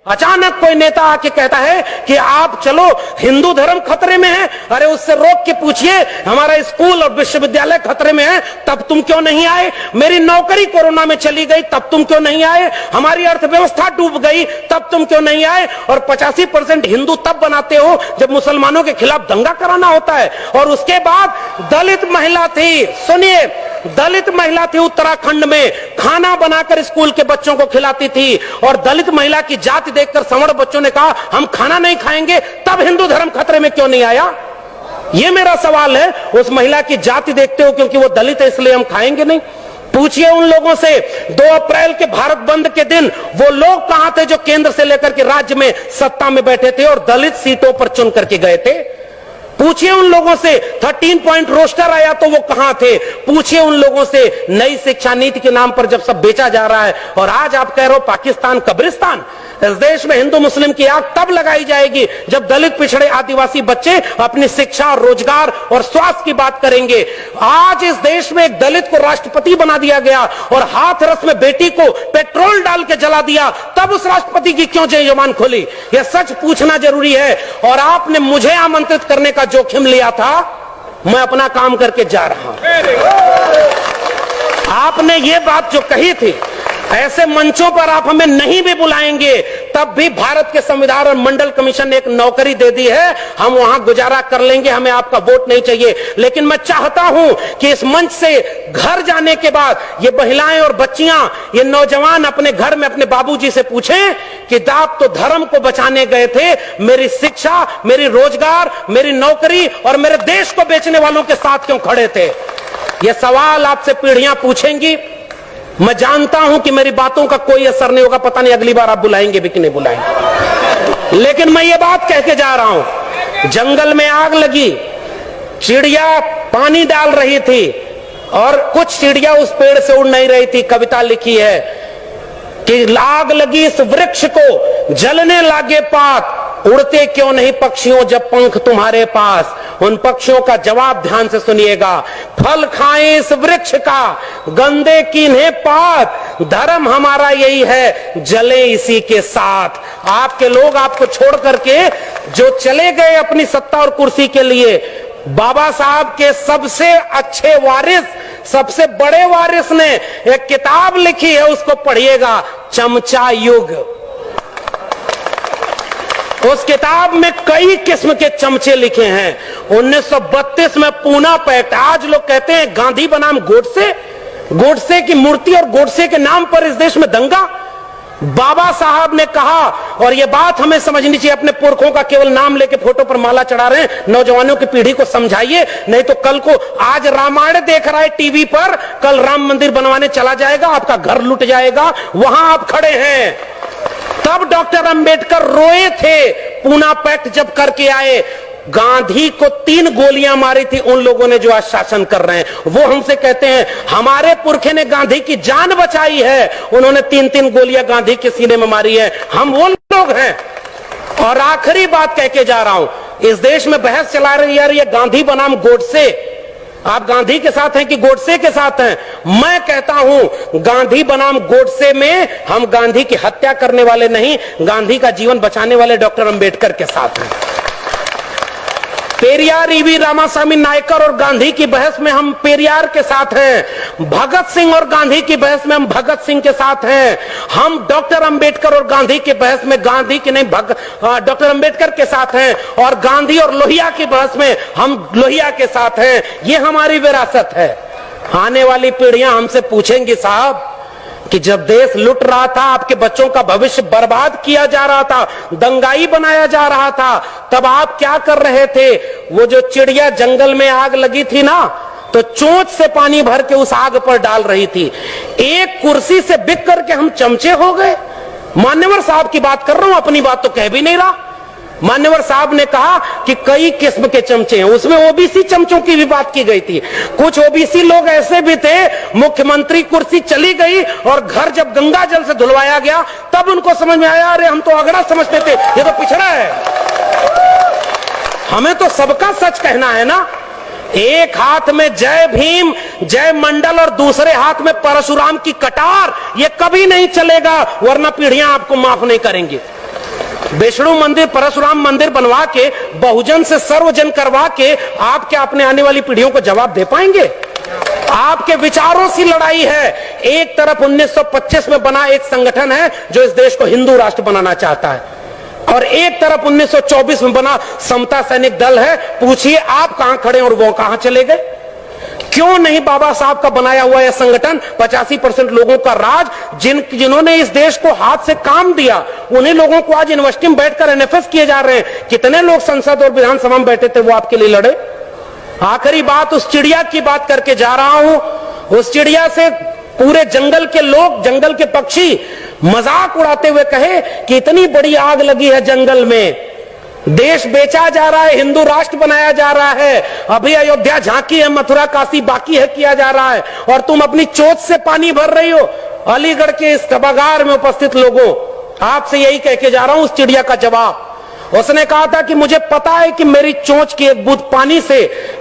अचानक कोई नेता आके कहता है कि आप चलो हिंदू धर्म खतरे में है। अरे उससे रोक के पूछिए हमारा स्कूल और विश्वविद्यालय खतरे में है, तब तुम क्यों नहीं आए? मेरी नौकरी कोरोना में चली गई, तब तुम क्यों नहीं आए? हमारी अर्थव्यवस्था डूब गई, तब तुम क्यों नहीं आए? और 85% हिंदू तब बनाते हो जब मुसलमानों के खिलाफ दंगा कराना होता है। और उसके बाद दलित महिला थी, सुनिए, दलित महिला थी उत्तराखंड में, खाना बनाकर स्कूल के बच्चों को खिलाती थी। और दलित महिला की जाति देखकर सवर्ण बच्चों ने कहा हम खाना नहीं खाएंगे, तब हिंदू धर्म खतरे में क्यों नहीं आया? यह मेरा सवाल है। उस महिला की जाति देखते हो क्योंकि वो दलित है इसलिए हम खाएंगे नहीं? पूछिए उन लोगों से 2 अप्रैल के भारत बंद के दिन वो लोग कहां थे जो केंद्र से लेकर के राज्य में सत्ता में बैठे थे और दलित सीटों पर चुन करके गए थे? पूछिए उन लोगों से 13 पॉइंट रोस्टर आया तो वो कहां थे? पूछिए उन लोगों से नई शिक्षा नीति के नाम पर जब सब बेचा जा रहा है और आज आप कह रहे हो पाकिस्तान कब्रिस्तान। इस देश में हिंदू मुस्लिम की आग तब लगाई जाएगी जब दलित पिछड़े आदिवासी बच्चे अपनी शिक्षा, रोजगार और स्वास्थ्य की बात करेंगे। आज इस देश में एक दलित को राष्ट्रपति बना दिया गया और हाथरस में बेटी को पेट्रोल डाल के जला दिया, तब उस राष्ट्रपति की क्यों जबान खोली? यह सच पूछना जरूरी है। और आपने मुझे आमंत्रित करने का जोखिम लिया था, मैं अपना काम करके जा रहा हूं। आपने ये बात जो कही थी, ऐसे मंचों पर आप हमें नहीं भी बुलाएंगे तब भी भारत के संविधान और मंडल कमीशन ने एक नौकरी दे दी है, हम वहां गुजारा कर लेंगे, हमें आपका वोट नहीं चाहिए। लेकिन मैं चाहता हूं कि इस मंच से घर जाने के बाद ये महिलाएं और बच्चियां, ये नौजवान अपने घर में अपने बाबूजी से पूछें कि आप तो धर्म को बचाने गए थे, मेरी शिक्षा, मेरी रोजगार, मेरी नौकरी और मेरे देश को बेचने वालों के साथ क्यों खड़े थे? ये सवाल आपसे पीढ़ियां पूछेंगी। मैं जानता हूं कि मेरी बातों का कोई असर नहीं होगा, पता नहीं अगली बार आप बुलाएंगे भी कि नहीं बुलाएंगे। लेकिन मैं ये बात कह के जा रहा हूं, जंगल में आग लगी, चिड़िया पानी डाल रही थी और कुछ चिड़िया उस पेड़ से उड़ नहीं रही थी। कविता लिखी है कि आग लगी इस वृक्ष को, जलने लागे पात, उड़ते क्यों नहीं पक्षियों जब पंख तुम्हारे पास? उन पक्षियों का जवाब ध्यान से सुनिएगा, फल खाएं इस वृक्ष का, गंदे कीन्हे पात, धर्म हमारा यही है, जले इसी के साथ। आपके लोग आपको छोड़ करके जो चले गए अपनी सत्ता और कुर्सी के लिए, बाबा साहब के सबसे अच्छे वारिस, सबसे बड़े वारिस ने एक किताब लिखी है, उसको पढ़िएगा, चमचा युग। उस किताब में कई किस्म के चमचे लिखे हैं। 1932 में पूना पैक्ट, आज लोग कहते हैं गांधी बनाम गोडसे, गोडसे की मूर्ति और गोडसे के नाम पर इस देश में दंगा। बाबा साहब ने कहा, और यह बात हमें समझनी चाहिए, अपने पुरखों का केवल नाम लेके फोटो पर माला चढ़ा रहे हैं, नौजवानों की पीढ़ी को समझाइए, नहीं तो कल को आज रामायण देख रहा है टीवी पर, कल राम मंदिर बनवाने चला जाएगा, आपका घर लुट जाएगा, वहां आप खड़े हैं। तब डॉक्टर अंबेडकर रोए थे, पूना पैक्ट जब करके आए। गांधी को 3 गोलियां मारी थी उन लोगों ने जो आज शासन कर रहे हैं। वो हमसे कहते हैं हमारे पुरखे ने गांधी की जान बचाई है, उन्होंने 3-3 गोलियां गांधी के सीने में मारी है, हम वो लोग हैं। और आखिरी बात कह के जा रहा हूं, इस देश में बहस चला रही है गांधी बनाम गोडसे, आप गांधी के साथ हैं कि गोडसे के साथ हैं? मैं कहता हूं गांधी बनाम गोडसे में हम गांधी की हत्या करने वाले नहीं, गांधी का जीवन बचाने वाले डॉक्टर अंबेडकर के साथ हैं। पेरियार ईवी रामास्वामी नायकर और गांधी की बहस में हम पेरियार के साथ हैं, भगत सिंह और गांधी की बहस में हम भगत सिंह के साथ हैं। हम डॉक्टर अंबेडकर और गांधी की बहस में गांधी की नहीं डॉक्टर अंबेडकर के साथ हैं, और गांधी और लोहिया की बहस में हम लोहिया के साथ हैं। ये हमारी विरासत है। आने वाली पीढ़ियां हमसे पूछेंगी साहब कि जब देश लुट रहा था, आपके बच्चों का भविष्य बर्बाद किया जा रहा था, दंगाई बनाया जा रहा था, तब आप क्या कर रहे थे? वो जो चिड़िया जंगल में आग लगी थी ना, तो चोंच से पानी भर के उस आग पर डाल रही थी। एक कुर्सी से बिक करके हम चमचे हो गए। मान्यवर साहब की बात कर रहा हूं, अपनी बात तो कह भी नहीं रहा। मान्यवर साहब ने कहा कि कई किस्म के चमचे हैं, उसमें ओबीसी चमचों की भी बात की गई थी। कुछ ओबीसी लोग ऐसे भी थे, मुख्यमंत्री कुर्सी चली गई और घर जब गंगा जल से धुलवाया गया तब उनको समझ में आया, अरे हम तो अगड़ा समझते थे, ये तो पिछड़ा है। हमें तो सबका सच कहना है ना। एक हाथ में जय भीम, जय मंडल और दूसरे हाथ में परशुराम की कटार, ये कभी नहीं चलेगा, वरना पीढ़ियां आपको माफ नहीं करेंगी। विष्णु मंदिर, परशुराम मंदिर बनवा के, बहुजन से सर्वजन करवा के आप क्या अपने आने वाली पीढ़ियों को जवाब दे पाएंगे? आपके विचारों से लड़ाई है। एक तरफ 1925 में बना एक संगठन है जो इस देश को हिंदू राष्ट्र बनाना चाहता है, और एक तरफ 1924 में बना समता सैनिक दल है। पूछिए आप कहां खड़े और वो कहां चले गए? क्यों नहीं बाबा साहब का बनाया हुआ यह संगठन 85% लोगों का राज, जिन्होंने इस देश को हाथ से काम दिया, उन्हीं लोगों को आज यूनिवर्सिटी में बैठकर एनएफएस किए जा रहे हैं। कितने लोग संसद और विधानसभा में बैठे थे वो आपके लिए लड़े? आखिरी बात उस चिड़िया की बात करके जा रहा हूं। उस चिड़िया से पूरे जंगल के लोग, जंगल के पक्षी मजाक उड़ाते हुए कहे कि इतनी बड़ी आग लगी है जंगल में, देश बेचा जा रहा है, हिंदू राष्ट्र बनाया जा रहा है, अभी अयोध्या झांकी है, मथुरा काशी बाकी है किया जा रहा है, और तुम अपनी चोट से पानी भर रही हो। अलीगढ़ के इस सभागार में उपस्थित लोगों, आपसे यही कह के जा रहा हूं उस चिड़िया का जवाब। उसने कहा था कि मुझे पता है कि मेरी चोंच की एक बूंद पानी से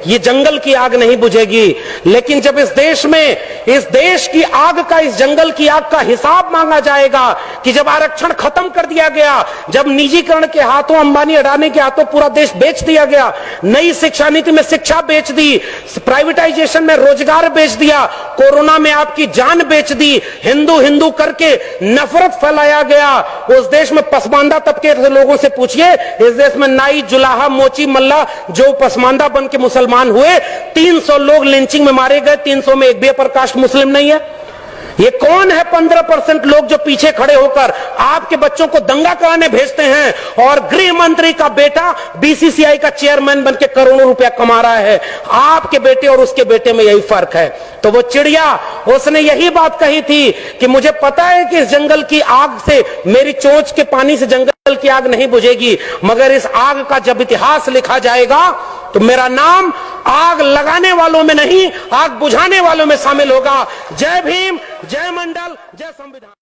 ये जंगल की आग नहीं बुझेगी, लेकिन जब इस देश में, इस देश की आग का, इस जंगल की आग का हिसाब मांगा जाएगा कि जब आरक्षण खत्म कर दिया गया, जब निजीकरण के हाथों, अंबानी अडानी के हाथों पूरा देश बेच दिया गया, नई शिक्षा नीति में शिक्षा बेच दी, प्राइवेटाइजेशन में रोजगार बेच दिया, कोरोना में आपकी जान बेच दी, हिंदू हिंदू करके नफरत फैलाया गया, उस देश में पसमानदा तबके के लोगों से पूछिए, इस देश में नाई, जुलाहा, मोची, मल्ला जो पसमानदा बन के मुसलमान हुए, 300 लोग लिंचिंग में मारे गए, 300 में एक भी अपर कास्ट मुस्लिम नहीं है। ये कौन है 15% लोग जो पीछे खड़े होकर आपके बच्चों को दंगा कराने भेजते हैं, और गृह मंत्री का बेटा बीसीसीआई का चेयरमैन बनके करोड़ों रुपया कमा रहा है? आपके बेटे और उसके बेटे में यही फर्क है। तो वो चिड़िया, उसने यही बात कही थी कि मुझे पता है कि इस जंगल की आग से, मेरी चोंच के पानी से जंगल की आग नहीं बुझेगी, मगर इस आग का जब इतिहास लिखा जाएगा तो मेरा नाम आग लगाने वालों में नहीं, आग बुझाने वालों में शामिल होगा। जय भीम, जय मंडल, जय संविधान।